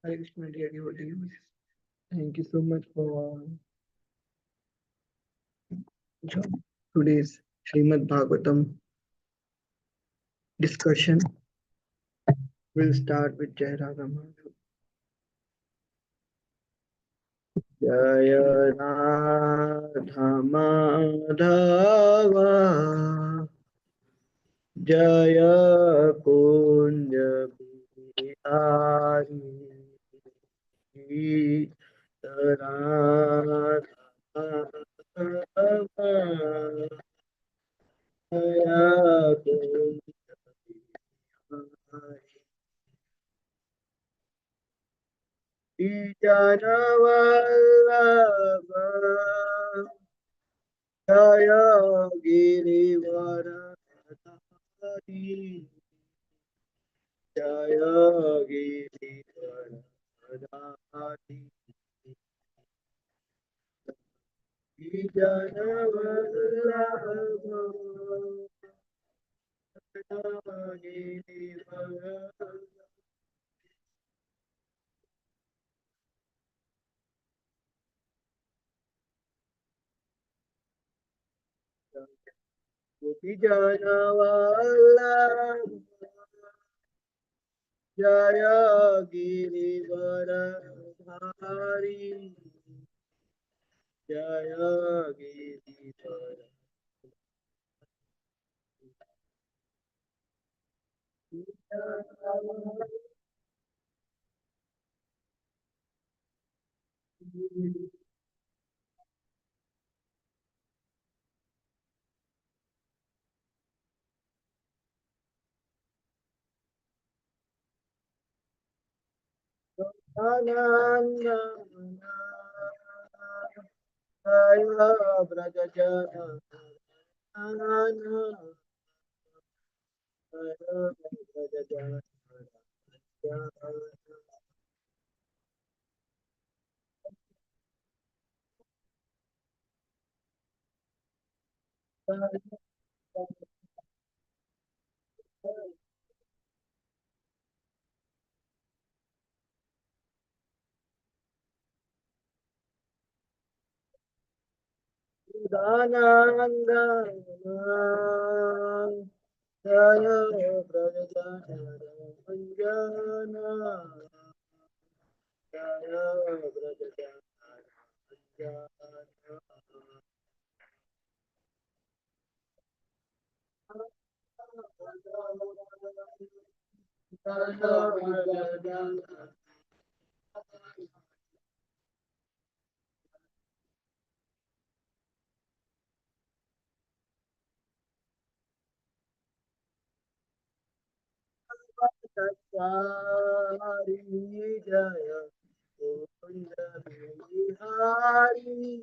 Hare Krishna, dear devotees. Thank you so much for joining today's Srimad Bhagavatam discussion. We'll start with Jai Radha Madhav. Jai Radha Madhava Jaya Kunja Bihari Radha Madhava Jaya Kunja Bihari Ijanavallabha Jaya Girivaradhari Jaya Girivaradhari Ijanavallabha Jaya Girivaradhari Ijanavallabha Jaya Girivaradhari Jaya Girivaradhari Ananda Jaya Brajajana Ananda Jaya Brajajana Ananda Jaya Brajajana Anjana Jaya Brajajana Hari Jaya Govinda Bihari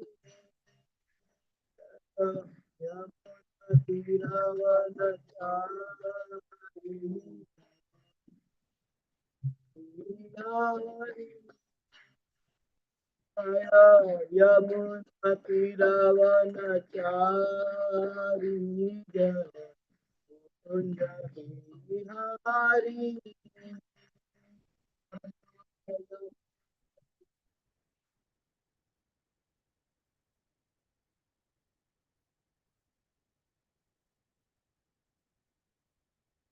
Yamuna Tiravana Chari Bihari Jaya Yamuna Tiravana Chari Jaya Govinda Bihari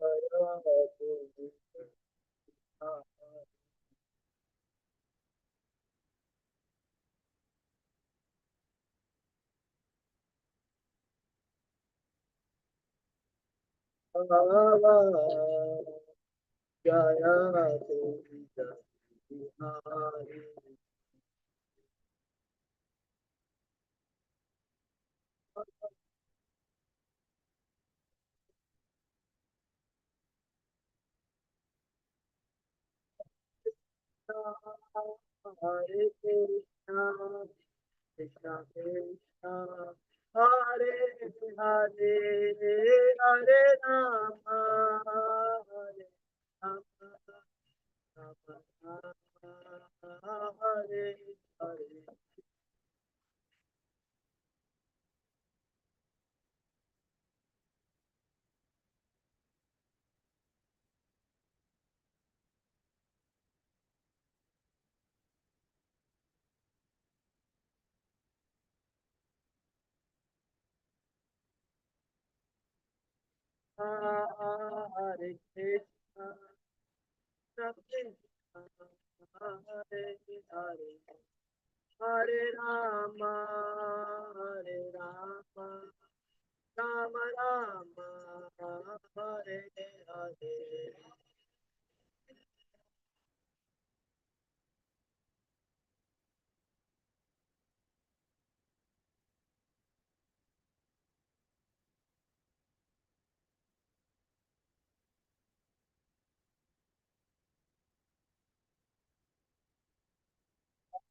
Jaya Govinda Jaya Govinda Bihari Hare Krishna, Krishna Krishna, Hare Hare, Hare Rama, Hare Rama, Rama Rama, Hare Hare. Hare Krishna, Krishna Hare Hare, Hare Rama, Hare Rama, Rama Rama, Hare Hare.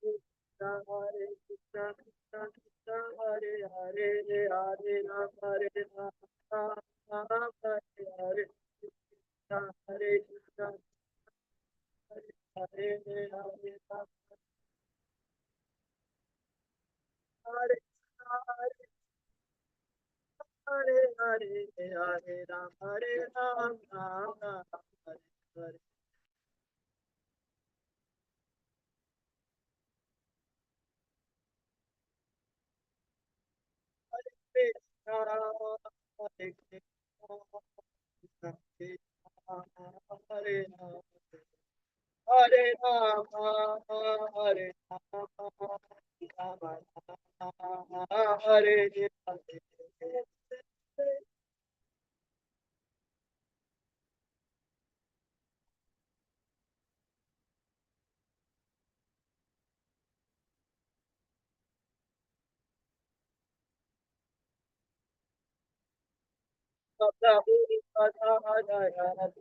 Krishna Hare Krishna, Krishna Krishna Hare Hare, Hare Rama, Hare Rama, Rama Hare Hare, Krishna Hare Krishna, Hare Hare, Hare Rama, Hare Hare, Hare Hare, Hare Rama, Hare Rama, Rama Hare Hare. Hare Krishna, Hare Krishna, Krishna Krishna, Hare Rama, Hare Rama, Hare Rama, Rama Rama, Hare Hare. Prabhu Pada Jaya,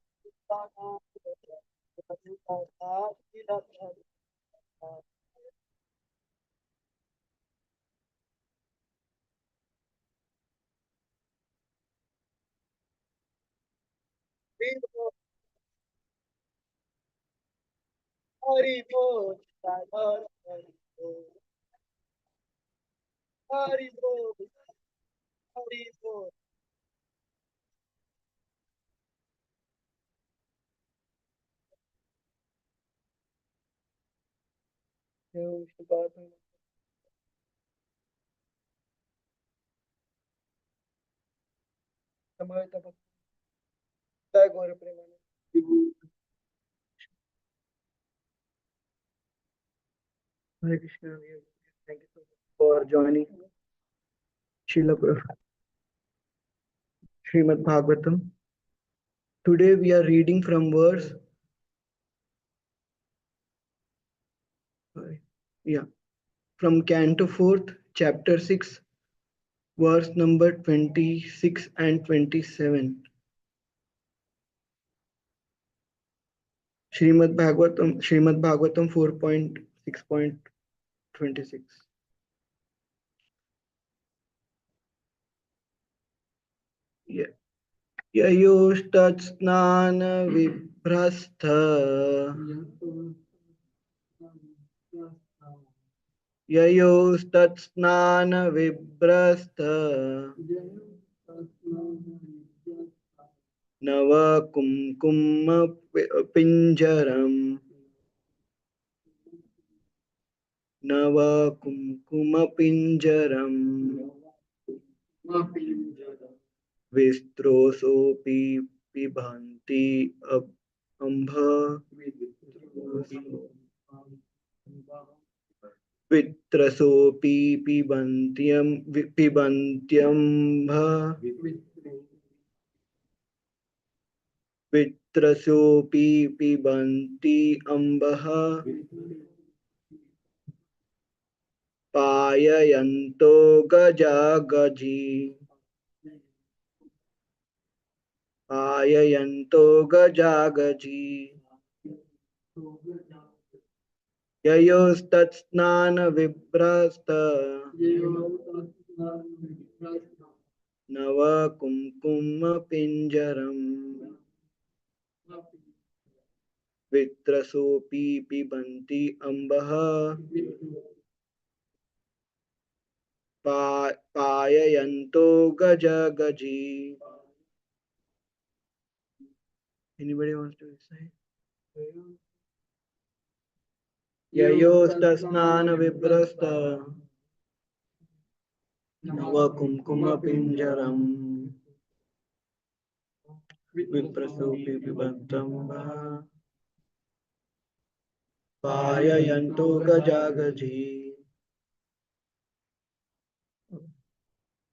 Hari Bol, Hari Bol, Hari Bol, Hari Bol. Eu estava também estava agora primeiro. Hare Krishna, thank you so much for joining Srila Srimad Bhagavatam. Today we are reading from verse, sorry, yeah, from Canto 4th, chapter 6, verse number 26 and 27. Srimad Bhagavatam 4.6.26. Yeah. ययोस्तत्स्नानविभ्रस्थ ययोस्तत्स्नानविभ्रस्थ नवकुङ्कुमपिञ्जरम् नवकुङ्कुमपिञ्जरम् विस्त्रोषोऽपि पिबन्ति अम्भ वित्रसोऽपि पिबन्त्यम्भ वित्रसोऽपि पिबन्ति अम्बः पाययन्तो गजागजी पाययन्तो गजागजी ययोस्तत्स्नानविभ्रस्त नवकुङ्कुमपिञ्जरम् वित्रसोऽपि पिबन्ति अम्बः पाययन्तो गजगजी. Anybody wants to say? ययोस्तस्नानविभ्रस्त नवकुङ्कुमपिञ्जरम् विप्रसूपि पिबन्तं वा पाययन्तो गजागजी.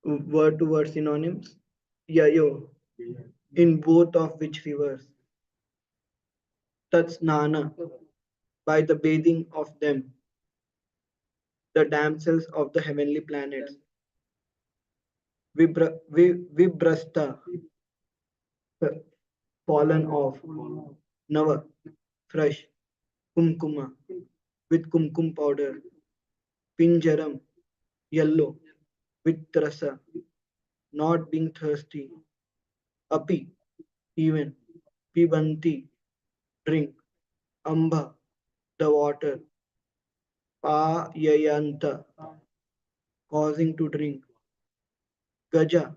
Word to word synonyms. Yayo, in both of which rivers. Tatsnana, by the bathing of them, the damsels of the heavenly planets. Vibrasta, fallen off. Nava, fresh. Kumkuma, with kumkum powder. Pinjaram, yellow, with rasa, not being thirsty. Api, even. Pibanti, drink. Amba, the water. Payayanta, causing to drink. Gaja,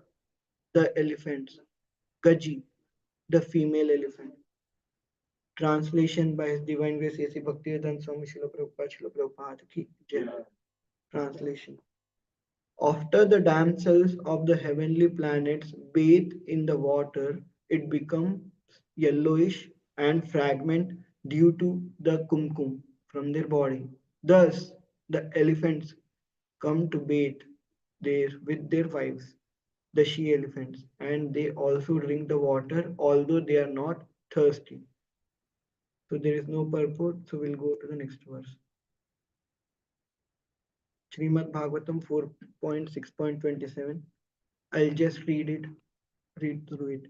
the elephants. Gaji, the female elephant. Translation by His Divine Grace A.C. Bhaktivedanta Swami Srila Prabhupada ki Jai. Translation. After the damsels of the heavenly planets bathe in the water, it becomes yellowish and fragment due to the kumkum from their body. Thus, the elephants come to bathe there with their wives, the she elephants, and they also drink the water although they are not thirsty. So there is no purport, so we'll go to the next verse. Srimad Bhagavatam 4.6.27. I'll just read through it.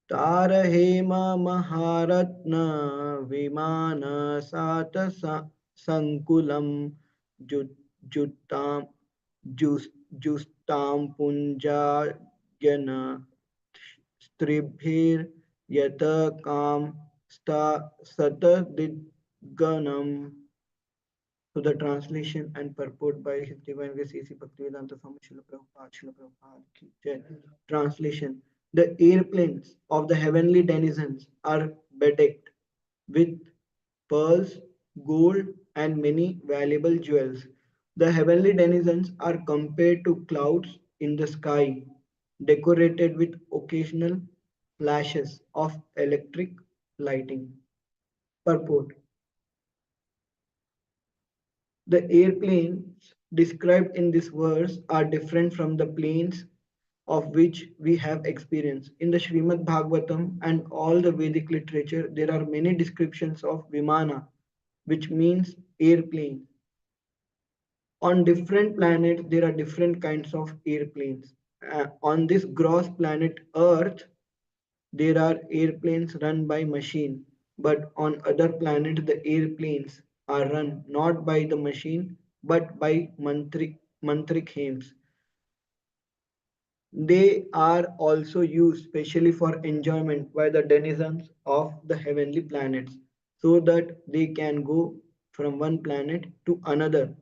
तारहेम महारत्न विमान सात संकुलम जुताम जुस्ताम पुंजायन स्त्रिभिर्यत काम सतदिग्गणम. So the translation and purport by His Divine Grace A.C. Bhaktivedanta Swami Srila Prabhupada ki Jai. Translation. The airplanes of the heavenly denizens are bedecked with pearls, gold, and many valuable jewels. The heavenly denizens are compared to clouds in the sky, decorated with occasional flashes of electric lighting. Purport. The airplanes described in this verse are different from the planes of which we have experience. In the Srimad Bhagavatam and all the Vedic literature, there are many descriptions of Vimana, which means airplane. On different planets, there are different kinds of airplanes. On this gross planet Earth, there are airplanes run by machine, but on other planets the airplanes are run not by the machine but by mantric hymns. They are also used specially for enjoyment by the denizens of the heavenly planets so that they can go from one planet to another.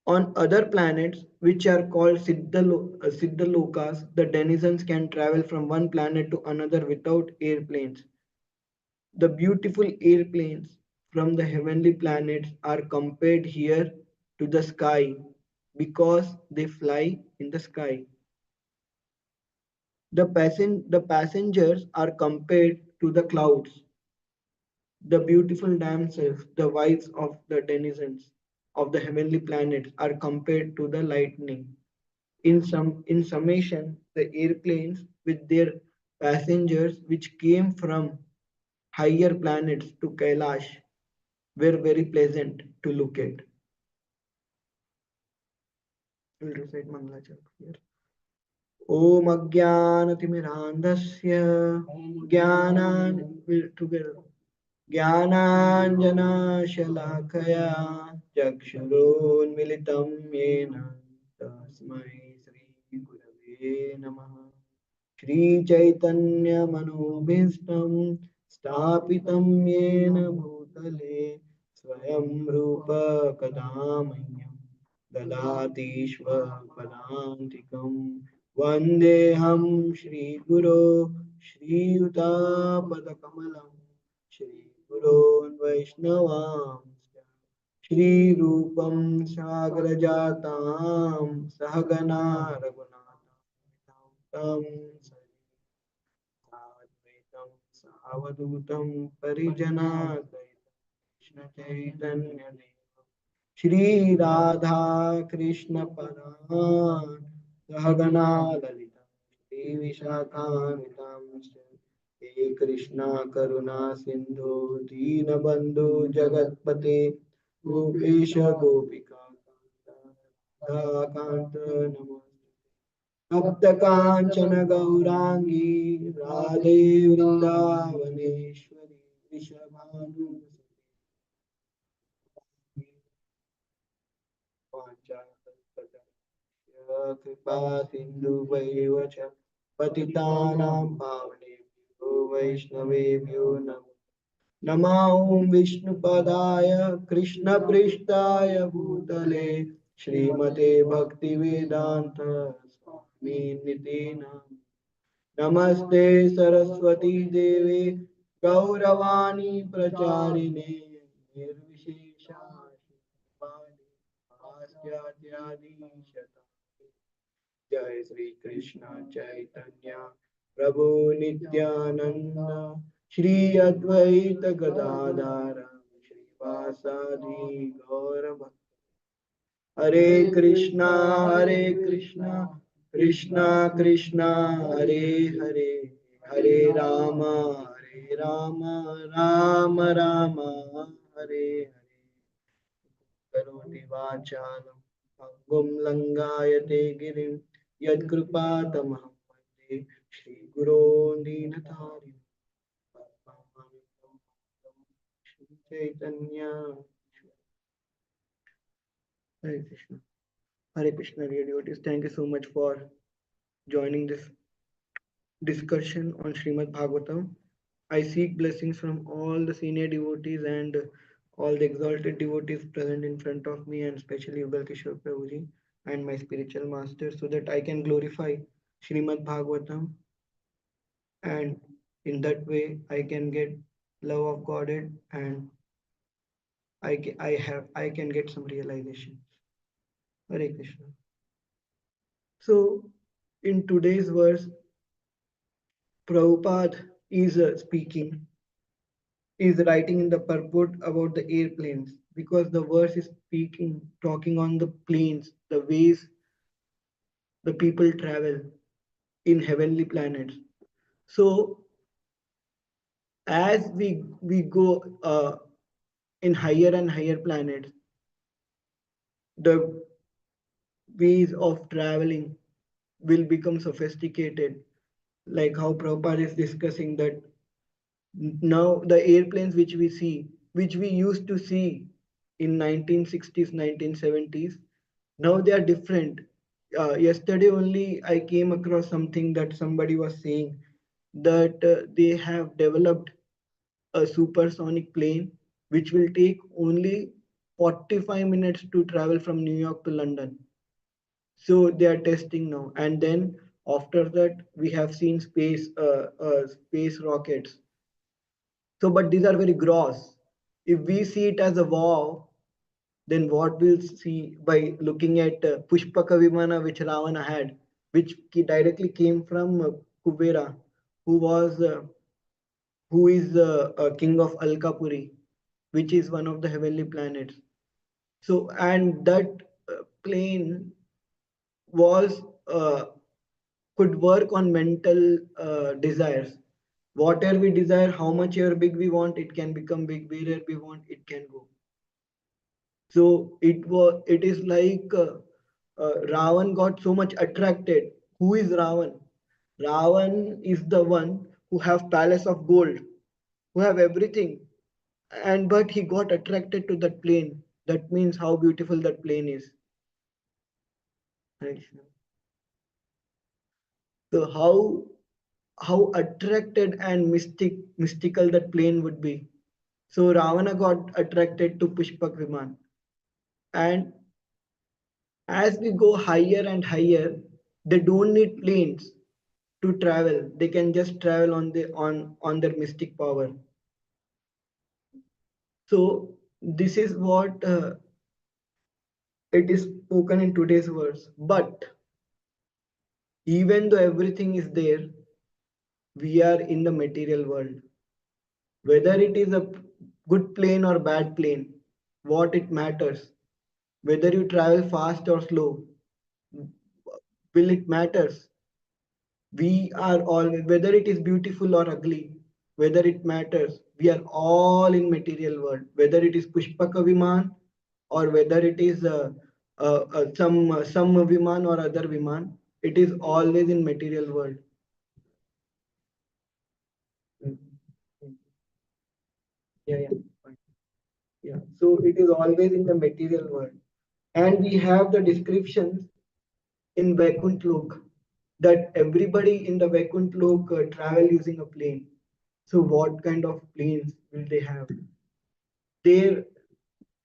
On other planets, which are called Siddhalokas, the denizens can travel from one planet to another without airplanes. The beautiful airplanes from the heavenly planets are compared here to the sky because they fly in the sky. The passengers are compared to the clouds. The beautiful damsels, the wives of the denizens of the heavenly planets, are compared to the lightning. In summation, the airplanes with their passengers which came from higher planets to Kailash were very pleasant to look at. We'll recite Mangalacharaka here. Om अज्ञानतिमिरान्धस्य ज्ञानान् together ज्ञानाञ्जनशलाकया चक्षुरोन्मिलितं येन तस्मै श्रीगुरवे नमः. श्रीचैतन्यमनोभीष्टं स्थापितं येन भूतले स्वयं रूप कदा मह्यं ददाति स्वपदान्तिकम्. वन्देऽहं श्रीगुरो श्रीयुतापदकमलं श्रीगुरोन् वैष्णवांश्च श्रीरूपं साग्रजातां सहगना रघुनाथान्वितं अवधूतं परिजनासहितं कृष्णचैतन्यदेव श्रीराधा कृष्णपरान् सहगना ललिता श्रीविशाखान्वितांश्च हे कृष्णा करुणा सिन्धु दीनबन्धु जगत्पते गोपेश गोपिका कान्त नमोस्तुते तप्तकाञ्चन गौराङ्गी राधे वृन्दावनेश्वरी वृषभानुसुते वाञ्छाकल्पतरुभ्यः कृपा सिन्धुभैव च पतितानां पावनेभ्यो वैष्णवेभ्यो नमो नमः ॐ विष्णुपदाय कृष्णपृष्ठाय भूतले श्रीमते भक्तिवेदान्त स्वामी निते नमस्ते सरस्वती देवे गौरवाणी प्रचारिणे निर्विशेषा जय श्री कृष्ण चैतन्य प्रभु नित्यानंद श्री अद्वैत गदाधर श्रीवासादि गौर हरे कृष्णा कृष्णा कृष्णा हरे हरे हरे राम राम राम हरे हरे करोति वाचालं पङ्गुं लङ्घयते गिरिं यत्कृपातमहं वन्दे श्रीगुरो दीनतारिणं चैतन्य Hare Krishna. Hare Krishna, dear devotees. Thank you so much for joining this discussion on Srimad Bhagavatam. I seek blessings from all the senior devotees and all the exalted devotees present in front of me, and especially Yugal Kishore Prabhuji and my spiritual master, so that I can glorify Srimad Bhagavatam, and in that way I can get love of Godhead, and I can get some realizations. Hare Krishna. So in today's verse, Prabhupada is speaking, is writing in the purport about the airplanes, because the verse is speaking, talking on the planes, the ways the people travel in heavenly planets. So as we go in higher and higher planets, the ways of traveling will become sophisticated, like how Prabhupada is discussing that now the airplanes which we see, which we used to see in 1960s, 1970s, now they are different. Yesterday only I came across something that somebody was saying that they have developed a supersonic plane which will take only 45 minutes to travel from New York to London. So they are testing now, and then after that we have seen space rockets. So, but these are very gross. If we see it as a wow, then what we'll see by looking at Pushpaka Vimana which Ravana had, which directly came from Kubera, who was who is the king of Alkapuri, which is one of the heavenly planets. So, and that plane was could work on mental desires. Whatever we desire, how much or big we want, it can become big. Wherever we want, it can go. So it is like Ravan got so much attracted. Who is Ravan? Ravan is the one who have palace of gold, who have everything, and but he got attracted to that plane. That means how beautiful that plane is. Right? So how attracted and mystical that plane would be. So Ravana got attracted to Pushpak Viman, and as we go higher and higher, they don't need planes to travel. They can just travel on their mystic power. So this is what it is spoken in today's verse. But even though everything is there, we are in the material world. Whether it is a good plane or bad plane, what it matters. Whether you travel fast or slow, will it matters? We are all, whether it is beautiful or ugly, whether it matters, we are all in material world. Whether it is Pushpaka Viman or whether it is some Viman or other Viman, it is always in material world. Mm. Yeah, yeah, fine. Yeah. So it is always in the material world. And we have the descriptions in Vaikunt Lok that everybody in the Vaikunt Lok travel using a plane. So what kind of planes will they have? They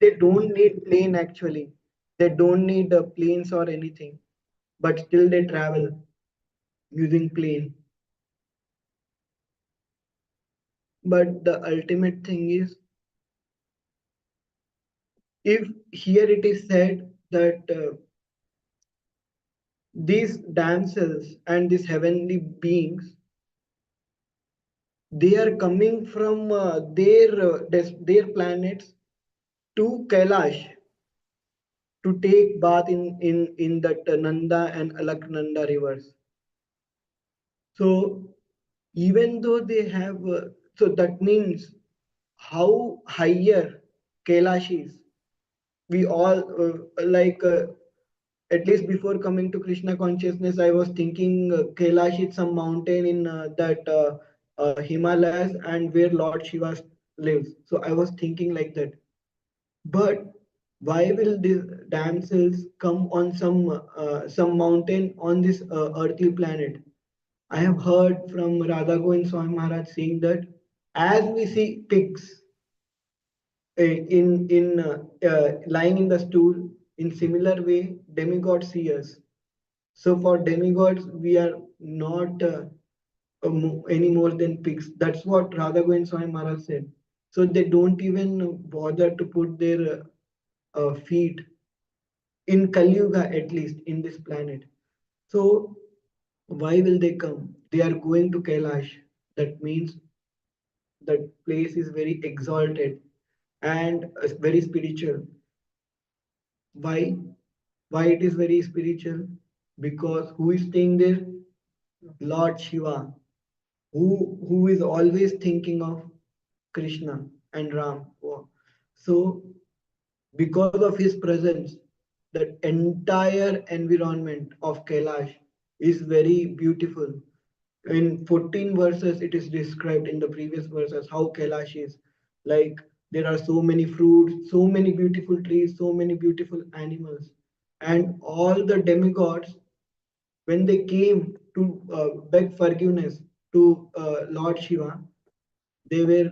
they don't need plane actually. They don't need planes or anything, but still they travel using plane. But the ultimate thing is, if here it is said that these damsels and these heavenly beings, they are coming from their planets to Kailash to take bath in that Nanda and Alaknanda rivers. So even though they have, so that means how higher Kailash is. We all at least before coming to Krishna consciousness, I was thinking Kailash is some mountain in that Himalayas and where Lord Shiva lives. So I was thinking like that. But why will these damsels come on some mountain on this earthly planet? I have heard from Radha Govind Swami Maharaj saying that as we see pigs in lying in the stool, in similar way, demigods see us. So for demigods, we are not any more than pigs. That's what Radha Govind Swami Maharaj said. So they don't even bother to put their feet in Kali Yuga, at least in this planet. So why will they come? They are going to Kailash. That means that place is very exalted and very spiritual. Why? Why it is very spiritual? Because who is staying there? Lord Shiva, who is always thinking of Krishna and Ram. So because of his presence, the entire environment of Kailash is very beautiful. In 14 verses, it is described in the previous verses how Kailash is. Like there are so many fruits, so many beautiful trees, so many beautiful animals. And all the demigods, when they came to beg forgiveness to Lord Shiva, they were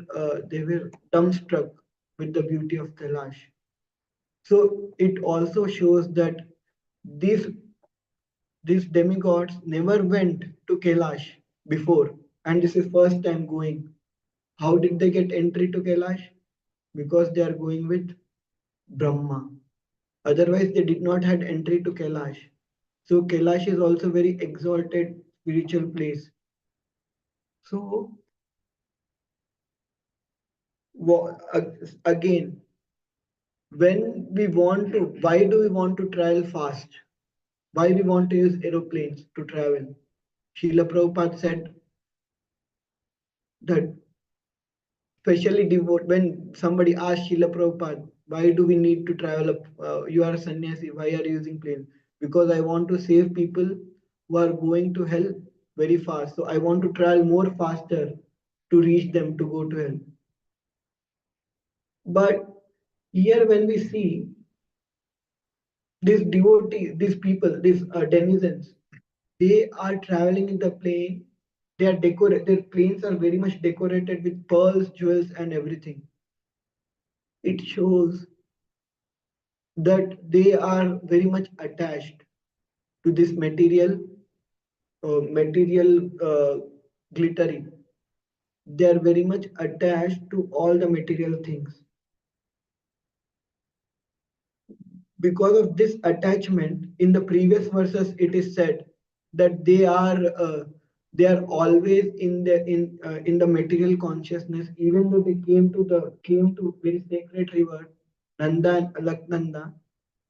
dumbstruck with the beauty of Kailash. So it also shows that these these demigods never went to Kailash before, and this is first time going. How did they get entry to Kailash? Because they are going with Brahma. Otherwise, they did not had entry to Kailash. So Kailash is also very exalted spiritual place. So again, when we want to, why do we want to travel fast? Why we want to use aeroplanes to travel? Srila Prabhupada said that, especially devote, when somebody asked Srila Prabhupada, why do we need to travel up? You are a sannyasi, why are you using plane? Because I want to save people who are going to hell very fast. So I want to travel more faster to reach them to go to hell. But here when we see these devotees, these people, these denizens, they are traveling in the plane. They are decorated. Their planes are very much decorated with pearls, jewels, and everything. It shows that they are very much attached to this material glittery. They are very much attached to all the material things. Because of this attachment, in the previous verses, it is said that they are. They are always in the material consciousness. Even though they came to very sacred river Nanda and Alaknanda,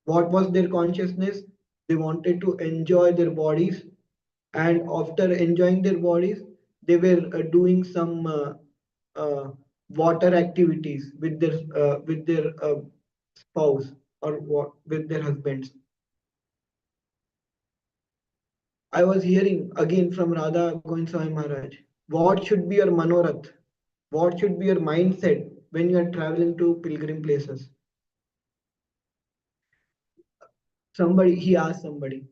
what was their consciousness? They wanted to enjoy their bodies, and after enjoying their bodies, they were doing some water activities with their spouse, or with their husbands. I was hearing again from Radha Govind Swami Maharaj. What should be your manorath? What should be your mindset when you are traveling to pilgrim places? He asked somebody.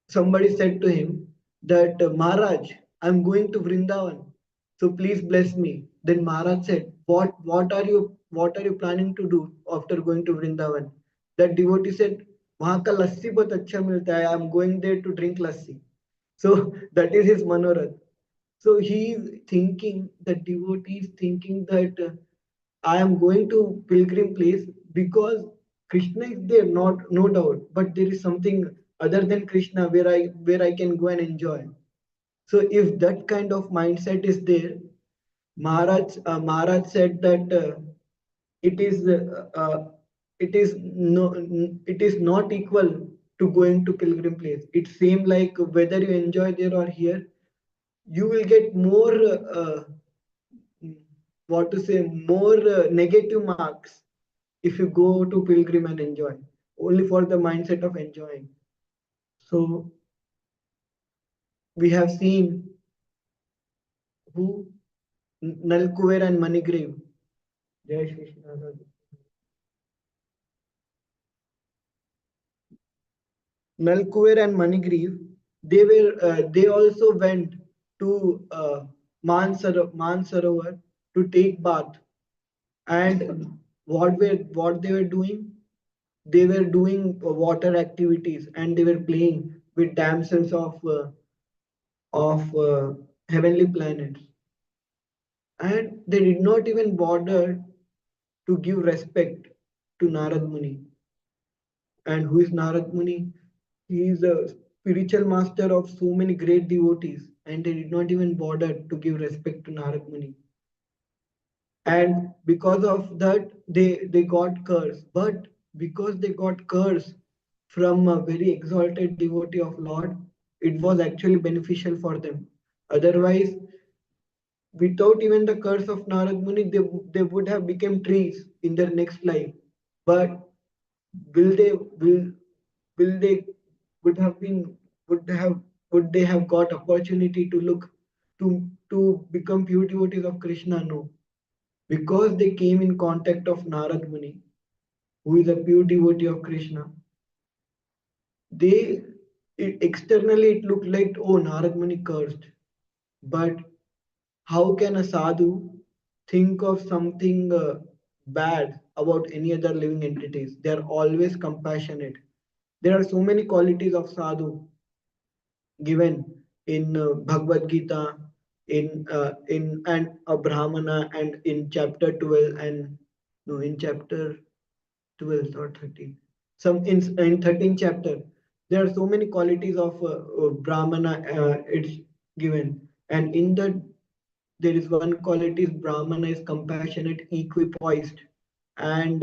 Somebody said to him that Maharaj, I'm going to Vrindavan, so please bless me. Then Maharaj said, what are you planning to do after going to Vrindavan? That devotee said, वहाँ का लस्सी बहुत अच्छा मिलता है. I'm going there to drink lassi. So that is his manorath. So he is thinking, the devotee is thinking that I am going to pilgrim place because Krishna is there, not no doubt, but there is something other than Krishna where I can go and enjoy. So if that kind of mindset is there, Maharaj said that it is it is no it is not equal to going to pilgrim place. It's same like whether you enjoy there or here, you will get more what to say, more negative marks if you go to pilgrim and enjoy only for the mindset of enjoying. So we have seen who Nalkuver and Manigrave. Jai Shri Krishna. Nalkuver and Manigrave, they also went to Mansarovar to take bath. And what they were doing? They were doing water activities, and they were playing with damsels of heavenly planets, and they did not even bother to give respect to Narad Muni. And who is Narad Muni? He is a spiritual master of so many great devotees, and they did not even bother to give respect to Narad Muni. And because of that, they got cursed. But because they got cursed from a very exalted devotee of Lord, it was actually beneficial for them. Otherwise, without even the curse of Narad Muni, they would have become trees in their next life. But will they will they would have been would they have got opportunity to look to become pure devotees of Krishna? No, because they came in contact of Narad Muni, who is a pure devotee of Krishna. They externally it looked like, oh, Narad Muni cursed, but how can a sadhu think of something bad about any other living entities? They are always compassionate. There are so many qualities of sadhu given in Bhagavad Gita, in and a Brahmana, and in chapter 12, and no, in chapter 12 or 13. Some in 13th chapter, there are so many qualities of Brahmana. It's given, and in that there is one quality: Brahmana is compassionate, equipoised, and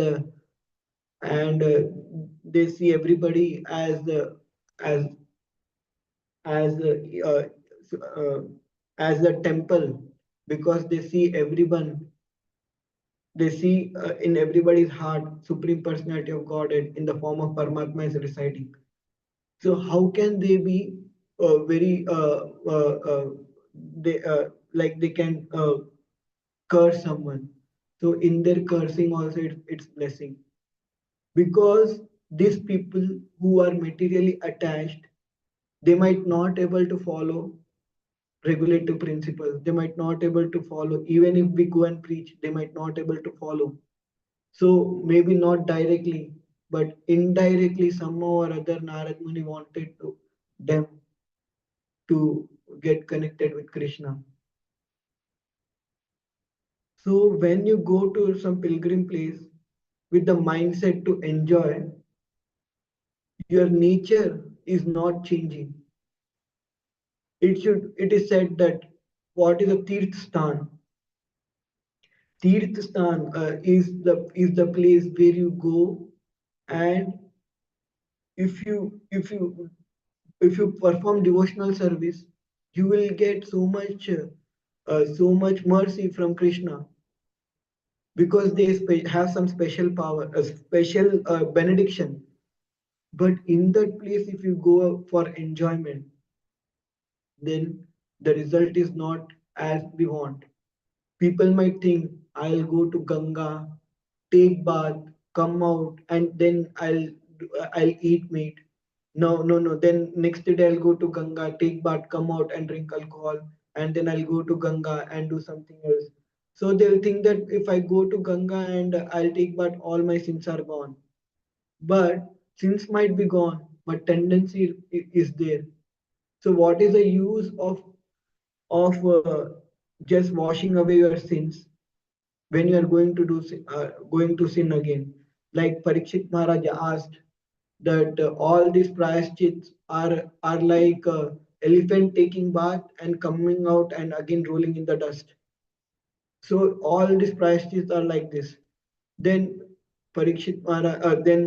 they see everybody as as uh, uh, as a temple, because they see everyone, they see in everybody's heart supreme personality of Godhead in the form of Paramatma is residing. So how can they be very they like they can curse someone? So in their cursing also it's blessing, because these people who are materially attached, they might not able to follow regulative principles, they might not able to follow. Even if we go and preach, they might not able to follow. So maybe not directly, but indirectly somehow or other Narad Muni wanted to them to get connected with Krishna. So when you go to some pilgrim place with the mindset to enjoy, your nature is not changing. It is said that what is a tirth stan? Tirth stan is the place where you go, and if you if you perform devotional service, you will get so much mercy from Krishna, because they have some special power, a special benediction. But in that place, if you go for enjoyment, then the result is not as we want. People might think, I'll go to Ganga, take bath, come out, and then I'll eat meat. No, no, no. Then next day I'll go to Ganga, take bath, come out and drink alcohol, and then I'll go to Ganga and do something else. So they'll think that if I go to Ganga and I'll take bath, all my sins are gone. But sins might be gone, but tendency is there. So what is the use of just washing away your sins when you are going to going to sin again? Like Parikshit Maharaj asked that all these prayashchits are like elephant taking bath and coming out and again rolling in the dust. So all these prayashchits are like this. Then then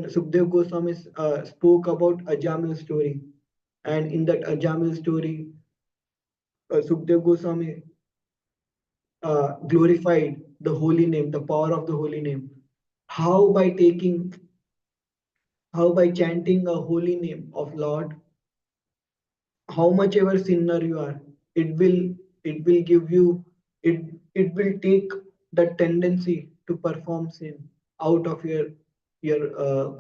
Sukhdev Goswami spoke about Ajamil story, and in that Ajamil story, Sukhdev Goswami glorified the holy name, the power of the holy name. How by taking, how by chanting a holy name of Lord, how much ever sinner you are, it will give you, it will take the tendency to perform sin out of your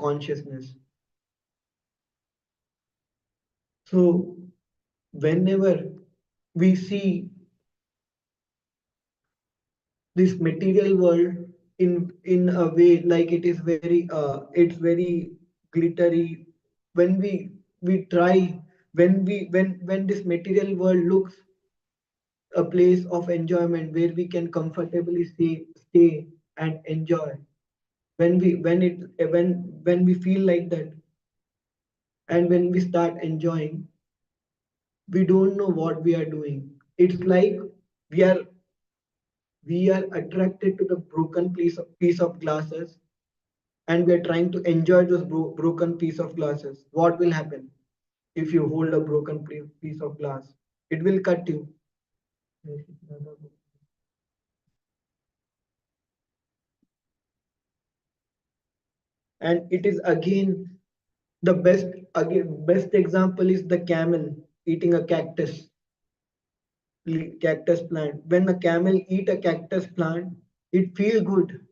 consciousness. So whenever we see this material world in a way like it is very it's very glittery, when we try, when this material world looks a place of enjoyment where we can comfortably stay and enjoy, when we feel like that, and when we start enjoying, we don't know what we are doing. It's like we are we are attracted to the broken piece of glasses, and we are trying to enjoy those broken piece of glasses. What will happen if you hold a broken piece of glass? It will cut you. And it is again the best example is the camel eating a cactus plant. When a camel eat a cactus plant, it feel good.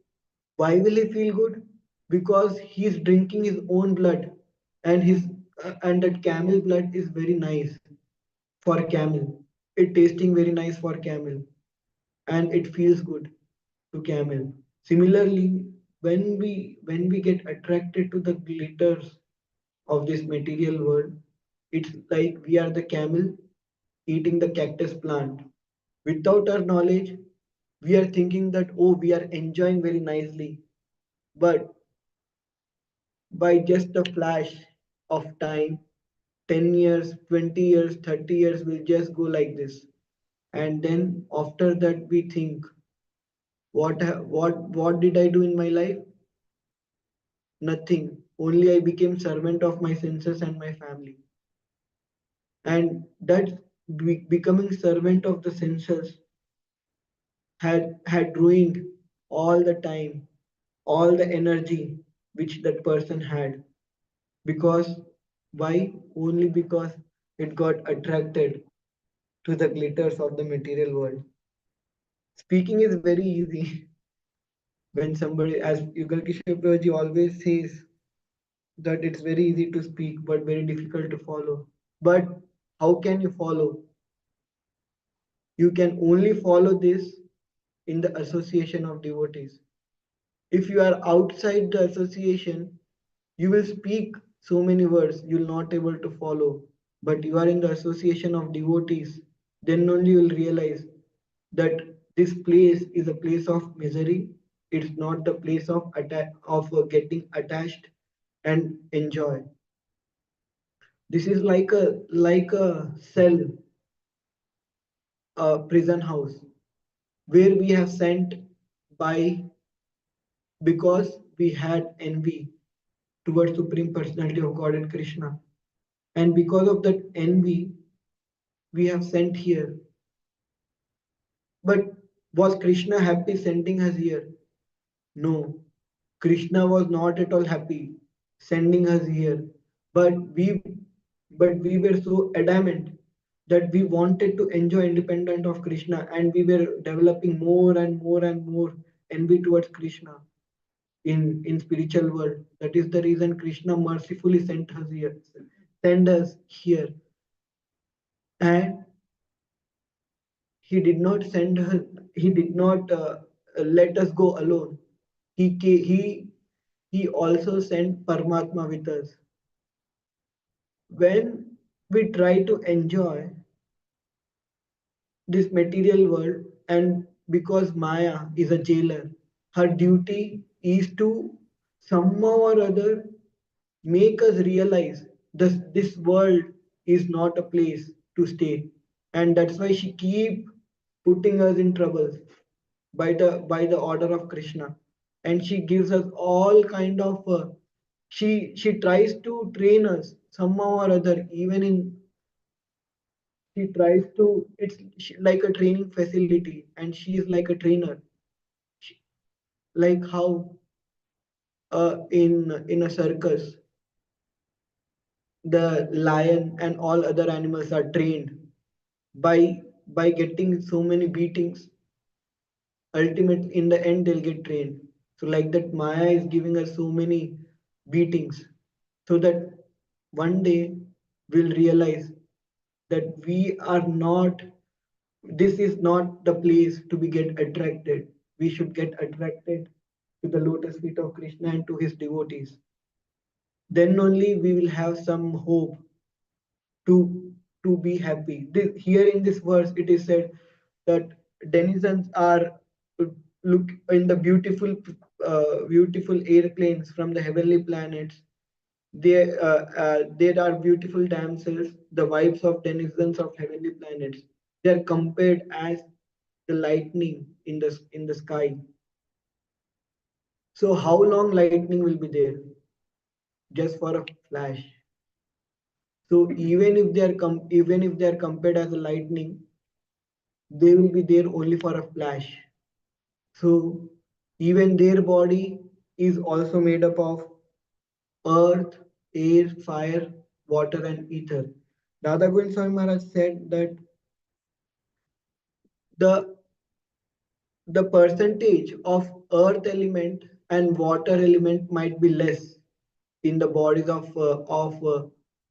Why will he feel good? Because he is drinking his own blood, and his and that camel blood is very nice for camel. It tasting very nice for camel, and it feels good to camel. Similarly, when we get attracted to the glitters of this material world, it's like we are the camel eating the cactus plant. Without our knowledge, we are thinking that, oh, we are enjoying very nicely. But by just a flash of time, 10 years, 20 years, 30 years will just go like this. And then after that, we think, what did I do in my life? Nothing. Only I became servant of my senses and my family. And that becoming servant of the senses had ruined all the time, all the energy which that person had. Because why? Only because it got attracted to the glitters of the material world. Speaking is very easy when somebody, as Yugal Kishore Prabhuji always says, that it's very easy to speak but very difficult to follow. But how can you follow? You can only follow this in the association of devotees. If you are outside the association, you will speak so many words you'll not able to follow. But you are in the association of devotees, then only you will realize that this place is a place of misery. It's not the place of getting attached and enjoy. This is like a cell. a prison house where we have sent by because we had envy towards Supreme Personality of Godhead Krishna. And because of that envy, we have sent here. But was Krishna happy sending us here? No, Krishna was not at all happy sending us here. But we but we were so adamant that we wanted to enjoy independent of Krishna, and we were developing more and more and more envy towards Krishna in spiritual world. That is the reason Krishna mercifully sent us here. And he did not send her, he did not let us go alone. He also sent Paramatma with us. When we try to enjoy this material world, and because Maya is a jailer, her duty is to somehow or other make us realize this world is not a place to stay. And that's why she keep putting us in troubles by the order of Krishna. And she gives us all kind of she tries to train us somehow or other, even in she tries to like a training facility, and she is like a trainer. She- like how in a circus the lion and all other animals are trained by getting so many beatings. Ultimate in the end they'll get trained. So like that, Maya is giving us so many beatings so that one day we'll realize that we are not this is not the place to be get attracted. We should get attracted to the lotus feet of Krishna and to his devotees. Then only we will have some hope to be happy. Here in this verse, it is said that denizens are look in the beautiful airplanes from the heavenly planets. There are beautiful damsels, the wives of denizens of heavenly planets. They are compared as the lightning in the sky. So how long lightning will be there? Just for a flash. So even if they are compared as a lightning, they will be there only for a flash. So even their body is also made up of earth, air, fire, water, and ether. Radha Govind Swami Maharaj said that the the percentage of earth element and water element might be less in the bodies of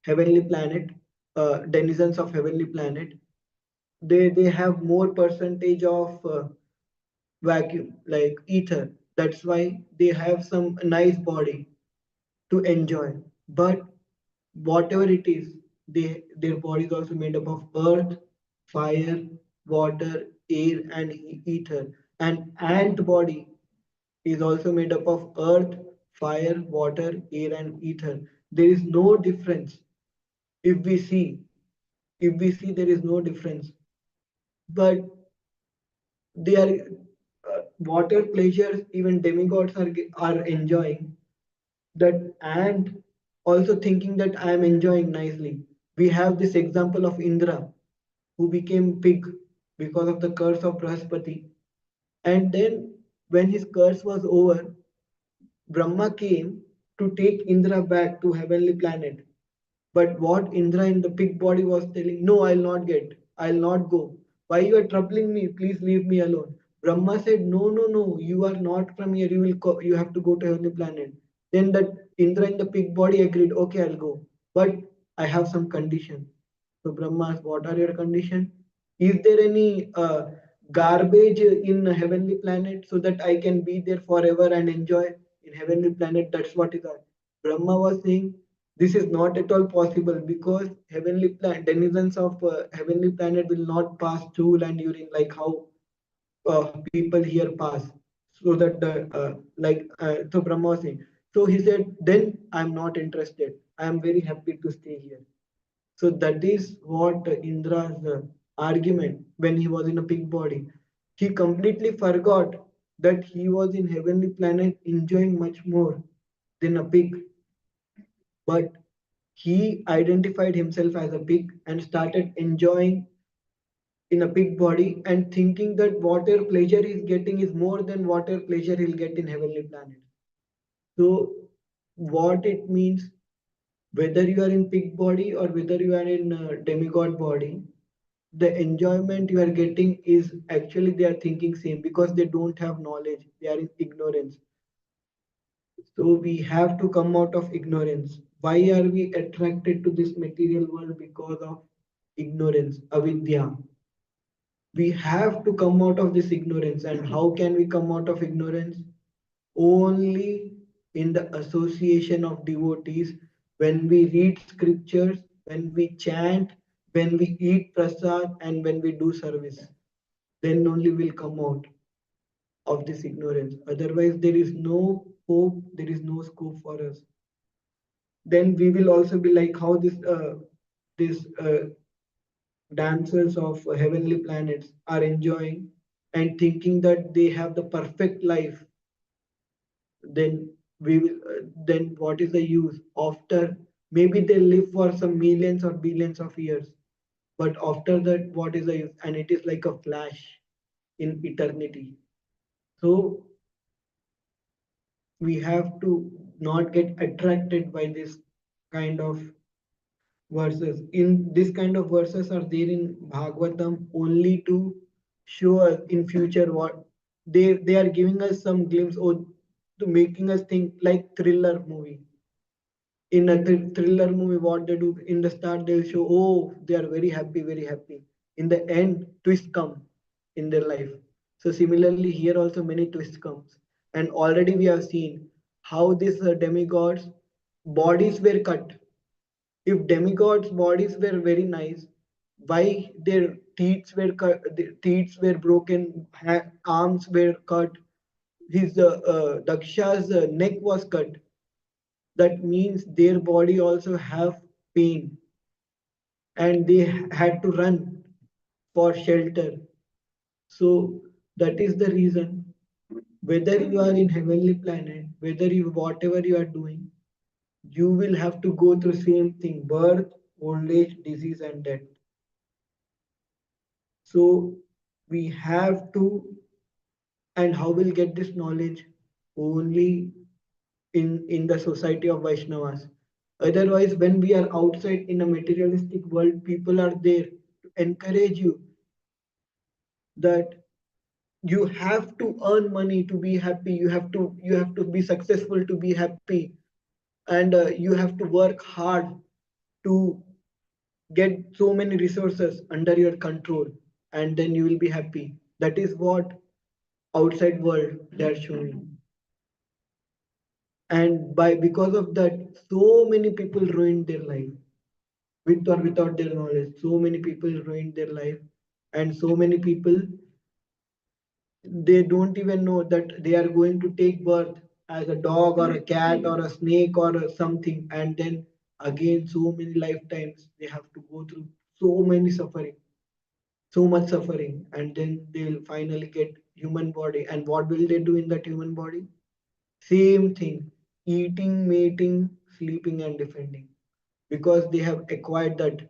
heavenly planet, denizens of heavenly planet. They have more percentage of vacuum like ether. That's why they have some nice body to enjoy. But whatever it is, their body is also made up of earth, fire, water, air, and ether. And ant body is also made up of earth, fire, water, air, and ether. There is no difference. If we see, if we see, there is no difference. But they are water pleasures. Even demigods are enjoying that, and also thinking that I am enjoying nicely. We have this example of Indra, who became pig because of the curse of Brahaspati. And then, when his curse was over, Brahma came to take Indra back to heavenly planet. But what Indra in the pig body was telling, no, I'll not get, I'll not go. Why you are troubling me? Please leave me alone. Brahma said, no, no, no, you are not from here. You have to go to heavenly planet. Then that Indra in the pig body agreed, okay, I'll go. But I have some condition. So Brahma asked, what are your condition? Is there any garbage in heavenly planet so that I can be there forever and enjoy in heavenly planet? That's what is that. Brahma was saying, this is not at all possible because denizens of heavenly planet will not pass stool and urine like how people here pass. So that so Brahma was saying. So he said, then I'm not interested. I am very happy to stay here. So that is what Indra's. argument when he was in a pig body. He completely forgot that he was in heavenly planet enjoying much more than a pig. But he identified himself as a pig and started enjoying in a pig body and thinking that whatever pleasure he's getting is more than whatever pleasure he'll get in heavenly planet. So what it means, whether you are in pig body or whether you are in demigod body, the enjoyment you are getting is actually they are thinking same because they don't have knowledge, they are in ignorance. So we have to come out of ignorance. Why are we attracted to this material world? Because of ignorance, avidya. We have to come out of this ignorance. And how can we come out of ignorance? Only in the association of devotees, when we read scriptures, when we chant, when we eat prasad, and when we do service. Then only will come out of this ignorance. Otherwise, there is no hope, there is no scope for us. Then we will also be like how this dancers of heavenly planets are enjoying and thinking that they have the perfect life. Then we will then what is the use after maybe they live for some millions or billions of years, but after that what is the use? And it is like a flash in eternity. So we have to not get attracted by this kind of verses. In this kind of verses are there in Bhagavatam only to show us in future what they are giving us some glimpse or to making us think like thriller movie. In a thriller movie, what they do in the start, they'll show, oh, they are very happy, very happy. In the end, twists come in their life. So similarly, here also many twists comes, and already we have seen how these demigods bodies were cut. If demigods' bodies were very nice, why their teeth were cut, their teeth were broken, arms were cut, his Daksha's neck was cut. That means their body also have pain, and they had to run for shelter. So that is the reason. Whether you are in heavenly planet, whether you whatever you are doing, you will have to go through same thing: birth, old age, disease, and death. So we have to, and how will get this knowledge? Only in the society of Vaishnavas. Otherwise, when we are outside in a materialistic world, people are there to encourage you that you have to earn money to be happy. You have to be successful to be happy, and you have to work hard to get so many resources under your control, and then you will be happy. That is what outside world they are showing. And by because of that, so many people ruined their life with or without their knowledge. So many people ruined their life, and so many people they don't even know that they are going to take birth as a dog or a cat or a snake or something, and then again so many lifetimes they have to go through so many suffering, so much suffering, and then they'll finally get human body. And what will they do in that human body? Same thing: eating, mating, sleeping, and defending, because they have acquired that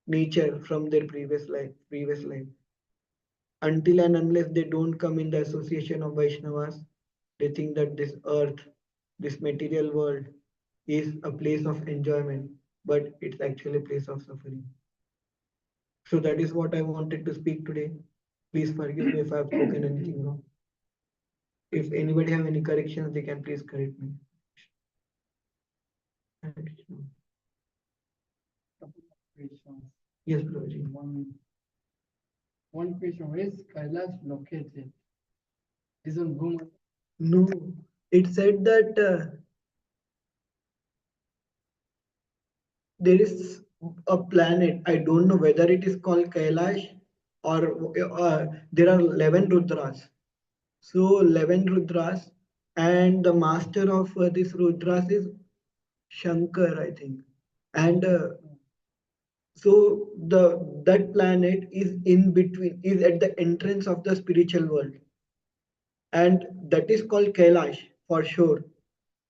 nature from their previous life. Until and unless they don't come in the association of Vaishnavas, they think that this earth, this material world, is a place of enjoyment, but it's actually a place of suffering. So that is what I wanted to speak today. Please forgive me if I have spoken anything wrong. If anybody have any corrections, they can please correct me. Questions. Yes, Prabhuji. One question: where is Kailash located? Is on Bhuma. No, it said that there is a planet. I don't know whether it is called Kailash or there are 11 Rudras. So 11 Rudras, and the master of this Rudras is Shankar, I think. And So that planet is in between, is at the entrance of the spiritual world, and that is called Kailash for sure.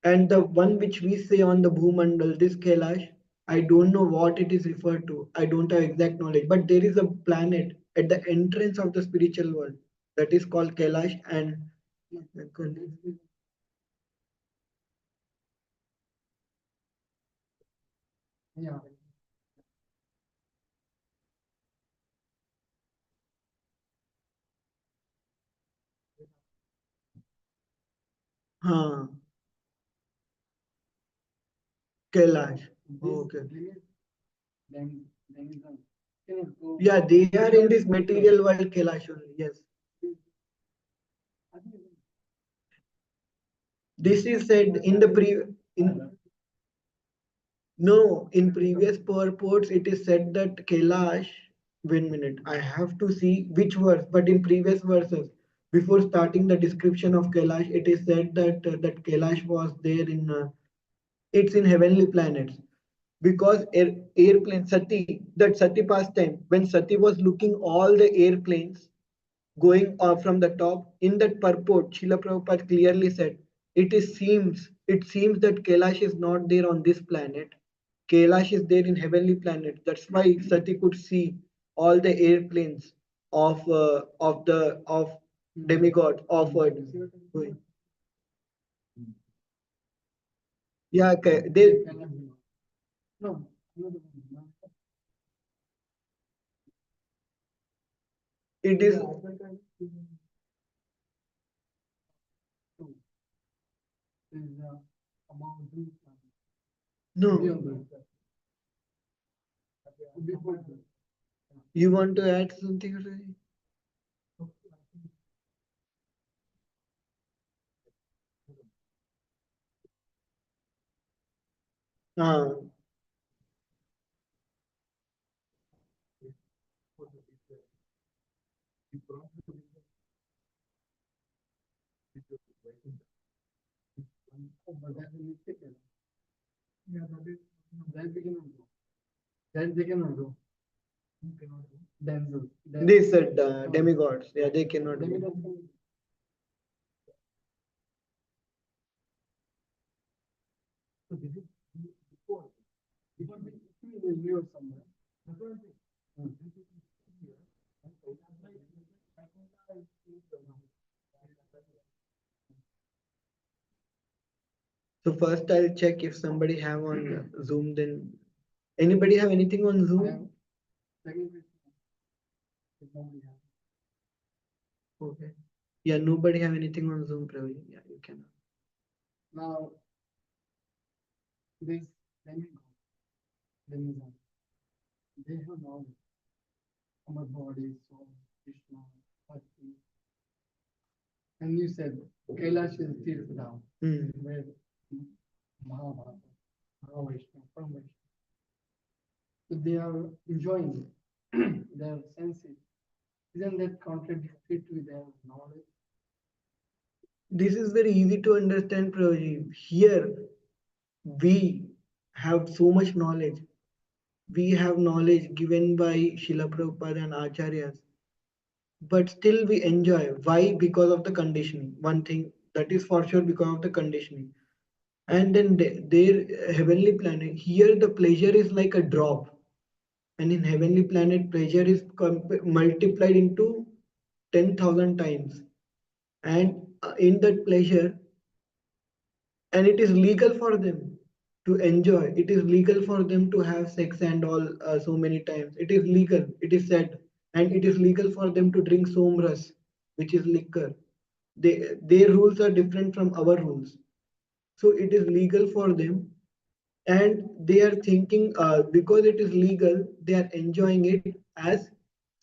And the one which we say on the Bhumandal, this Kailash, I don't know what it is referred to. I don't have exact knowledge, but there is a planet at the entrance of the spiritual world that is called Kailash, and Yeah. huh, Kailash. This Okay. limit, then is cannot go. Yeah, they are in this material world, Kailash only. Yes. This is said in the in no, in previous purports it is said that Kailash. Wait a minute, I have to see which verse, but in previous verses, before starting the description of Kailash, it is said that that Kailash was there in it's in heavenly planets, because airplane Sati, that Sati pastime, when Sati was looking all the airplanes going from the top. In that purport, Srila Prabhupada clearly said, it seems that Kailash is not there on this planet. Kailash is there in heavenly planet. That's why Sati could see all the airplanes of demigod offered. Yeah, okay. They cannot be. No, no, no. It is Is among these no. beyond before You want to add something, Ravi? Ah, but that will be taken. Yeah, that we cannot go. That they cannot go. Then they said demigods. Yeah, they cannot then go. so this is before. Before we knew somewhere. Hmm. So first I'll check if somebody have on Zoom. Then anybody have anything on Zoom? Second question, if nobody has. Okay. Yeah, nobody have anything on Zoom, Praveen. Yeah, you can. Now this demigod, demigod, they have knowledge. Our body, soul, Krishna, Bhakti. And you said Kailash is Tirth down, Hmm. where Mahabharata, Mahavishnu, Paramvishnu. So they are enjoying their senses. Isn't that contradictory to their knowledge? This is very easy to understand, Praveen. Here we have so much knowledge. We have knowledge given by Srila Prabhupada and Acharyas, but still we enjoy. Why? Because of the conditioning. One thing that is for sure, because of the conditioning. And then their heavenly planet, here the pleasure is like a drop, and in heavenly planet pleasure is multiplied into 10,000 times. And in that pleasure, and it is legal for them to enjoy, it is legal for them to have sex and all, so many times it is legal, it is said. And it is legal for them to drink somras, which is liquor. Their rules are different from our rules, so it is legal for them. And they are thinking, because it is legal, they are enjoying it as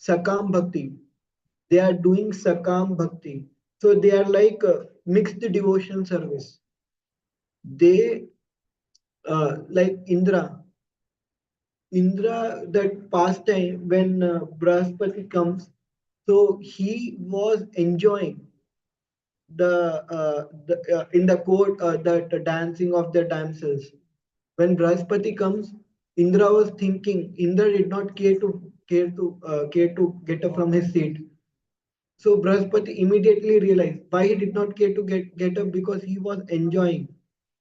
sakam bhakti. They are doing sakam bhakti, so they are like mixed devotion service. They like Indra, that pastime when Brahaspati comes, so he was enjoying in the court, that dancing of the damsels. When Brahaspati comes, Indra was thinking. Indra did not care to get up from his seat. So Brahaspati immediately realized why he did not care to get up, because he was enjoying.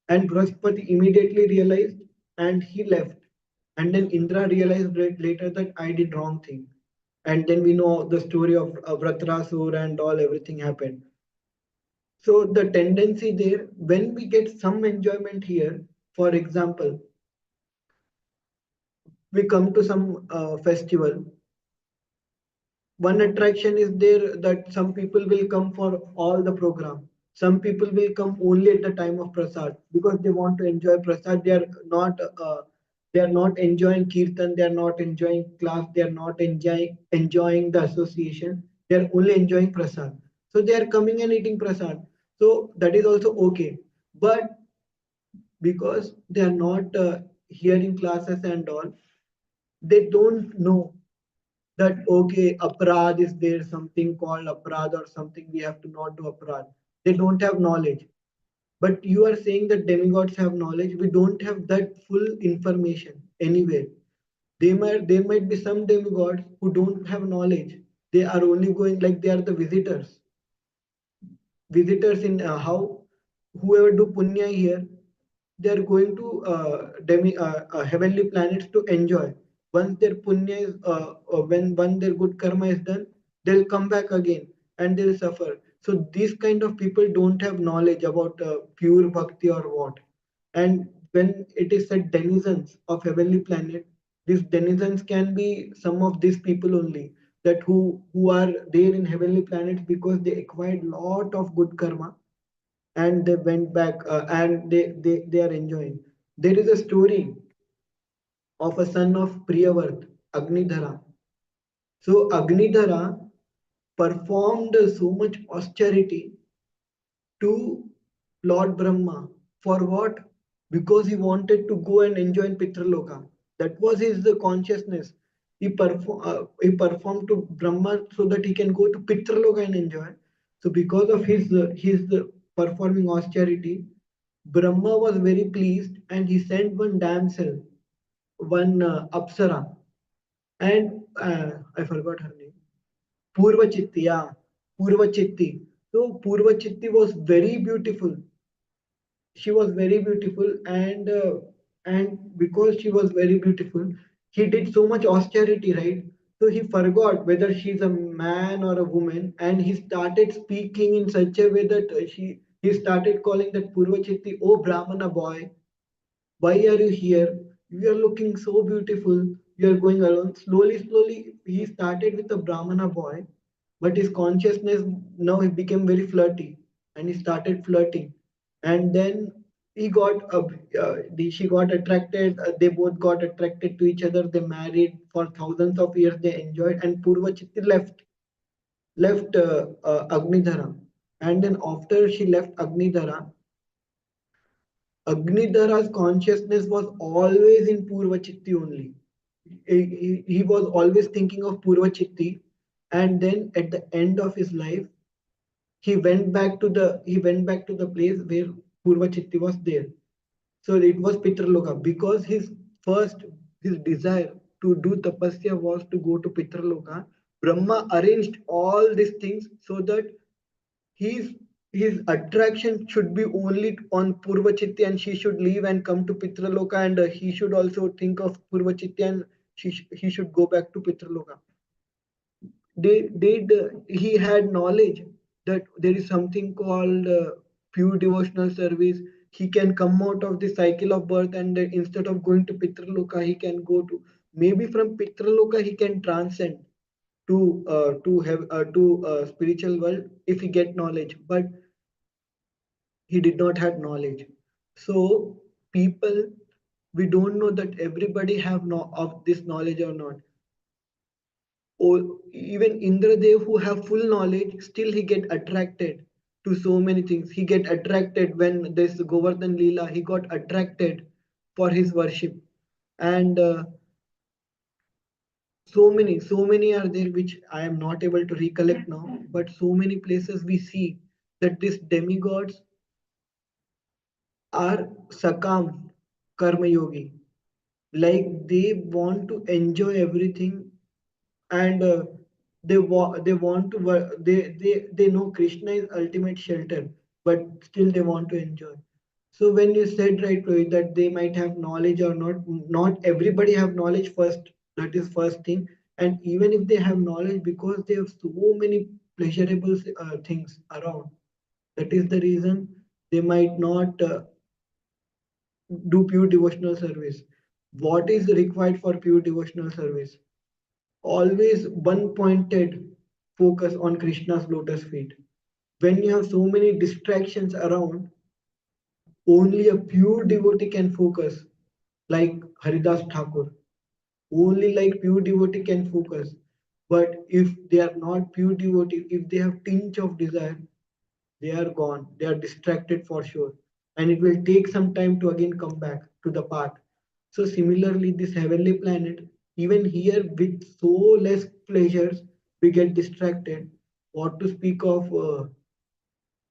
And Brahaspati immediately realized and he left. And then Indra realized later that I did wrong thing. And then we know the story of Vratrasur and all, everything happened. So the tendency there, when we get some enjoyment here, for example, we come to some festival, one attraction is there that some people will come for all the program, some people will come only at the time of prasad because they want to enjoy prasad. They are not enjoying kirtan, they are not enjoying class, they are not enjoying the association, they are only enjoying prasad. So they are coming and eating prasad, so that is also okay. But because they are not hearing classes and all, they don't know that okay, aparad is there, something called aparad or something, we have to not do aparad. They don't have knowledge. But you are saying that demigods have knowledge. We don't have that full information anywhere. There might be some demigods who don't have knowledge. They are only going like they are the visitors in how whoever do punya here, they are going to heavenly planets to enjoy. Once their punya is when their good karma is done, they'll come back again and they'll suffer. So these kind of people don't have knowledge about pure bhakti or what. And when it is said denizens of heavenly planet, these denizens can be some of these people only, that who are there in heavenly planets because they acquired lot of good karma and they went back and they are enjoying. There is a story of a son of Priyavarth, Agnidhara. So Agnidhara performed so much austerity to Lord Brahma. For what? Because he wanted to go and enjoy in Pitraloka. That was his the consciousness. He performed to Brahma so that he can go to Pitraloka and enjoy. So because of his performing austerity, Brahma was very pleased and he sent one damsel, one Apsara, and I forgot her name. Purvachitti, yeah, Purvachitti. So Purvachitti was very beautiful. She was very beautiful, and because she was very beautiful, he did so much austerity, right? So he forgot whether she's a man or a woman, and he started speaking in such a way that he started calling that Purvachitti, oh Brahmana boy, why are you here? You are looking so beautiful. You are going alone. Slowly, slowly, he started with a Brahmana boy, but his consciousness now he became very flirty, and he started flirting. And then she got attracted. They both got attracted to each other. They married for thousands of years. They enjoyed, and Purvachitti left Agnidhara. And then after she left Agnidhara, Agnidhara's consciousness was always in Purvachitti only. He was always thinking of Purvachitti, and then at the end of his life, he went back to the place where Purvachitti was there. So it was Pitraloka because first his desire to do tapasya was to go to Pitraloka. Brahma arranged all these things so that his his attraction should be only on Purvachitti, and she should leave and come to Pitraloka, and he should also think of Purvachitti, and he should go back to Pitraloka. He had knowledge that there is something called pure devotional service. He can come out of the cycle of birth, and instead of going to Pitraloka, he can go to, maybe from Pitraloka he can transcend to spiritual world if he get knowledge. But he did not have knowledge. So people, we don't know that everybody have no of this knowledge or not. Or even Indradev who have full knowledge, still he get attracted to so many things. He get attracted when this Govardhan Leela, he got attracted for his worship. And so many are there which I am not able to recollect now, but so many places we see that these demigods are Sakam Karma Yogi. like they want to enjoy everything, and they want to they know Krishna is ultimate shelter, but still they want to enjoy. So when you said, right, Rohit, that they might have knowledge or not, not everybody have knowledge first. That is first thing. And even if they have knowledge, because they have so many pleasurable things around, that is the reason they might not do pure devotional service. What is required for pure devotional service? Always one pointed focus on Krishna's lotus feet. When you have so many distractions around, only a pure devotee can focus, like Haridas Thakur. Only like pure devotee can focus. But if they are not pure devotee, if they have tinge of desire, they are gone. They are distracted for sure. And it will take some time to again come back to the path. So similarly, this heavenly planet, even here with so less pleasures, we get distracted. What to speak of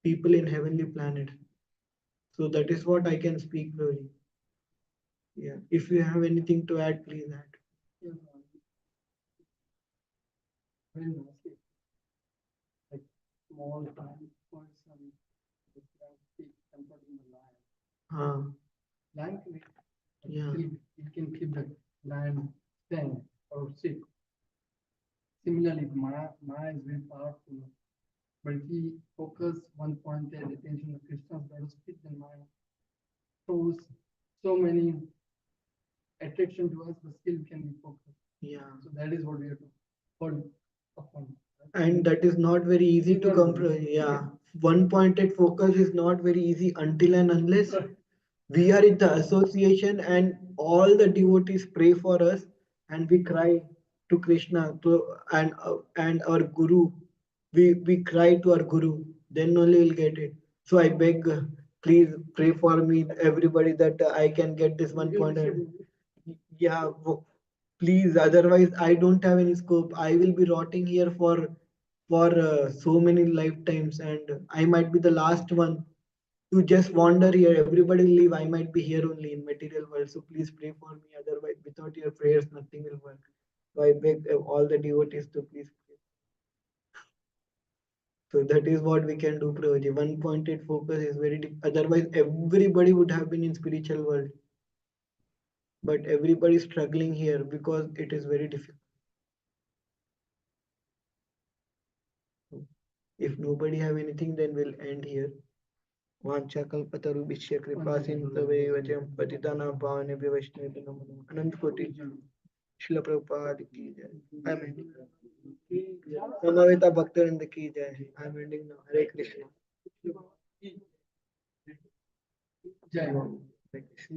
people in heavenly planet? So that is what I can speak really. Yeah. If you have anything to add, please add. Yeah, very nicely. Like small time person with big comfort in the land. Ah, Land can yeah. still it can keep the land stand or sit. Similarly, Maya is very powerful. But if we focus one pointed attention on Krishna's lotus feet, then Maya shows so many attraction to us, but still can be focused. Yeah. So that is what we have to hold upon. And that is not very easy to comprehend. Yeah, one pointed focus is not very easy until and unless we are in the association and all the devotees pray for us and we cry to Krishna and our Guru. We cry to our Guru, then only we'll get it. So I beg, please pray for me, everybody, that I can get this one pointed. Yeah, please. Otherwise, I don't have any scope. I will be rotting here for so many lifetimes, and I might be the last one to just wander here. Everybody leave. I might be here only in material world. So please pray for me. Otherwise, without your prayers, nothing will work. So I beg all the devotees to please pray. So that is what we can do, Prabhuji. One pointed focus is very. Otherwise, everybody would have been in spiritual world, but everybody is struggling here because it is very difficult. If nobody have anything, then we'll end here. वाञ्छाकल्पतरुभ्यश्च कृपा सिन्धुभ्येव च पतितानां पावनेभ्यो वैष्णवेभ्यो नमो नमः। अनंत कोटि शिल प्रभुपाद की जय। आई एम समवेता भक्तवृंद की जय। I am ending now. Hare Krishna. Jai. Hare Krishna.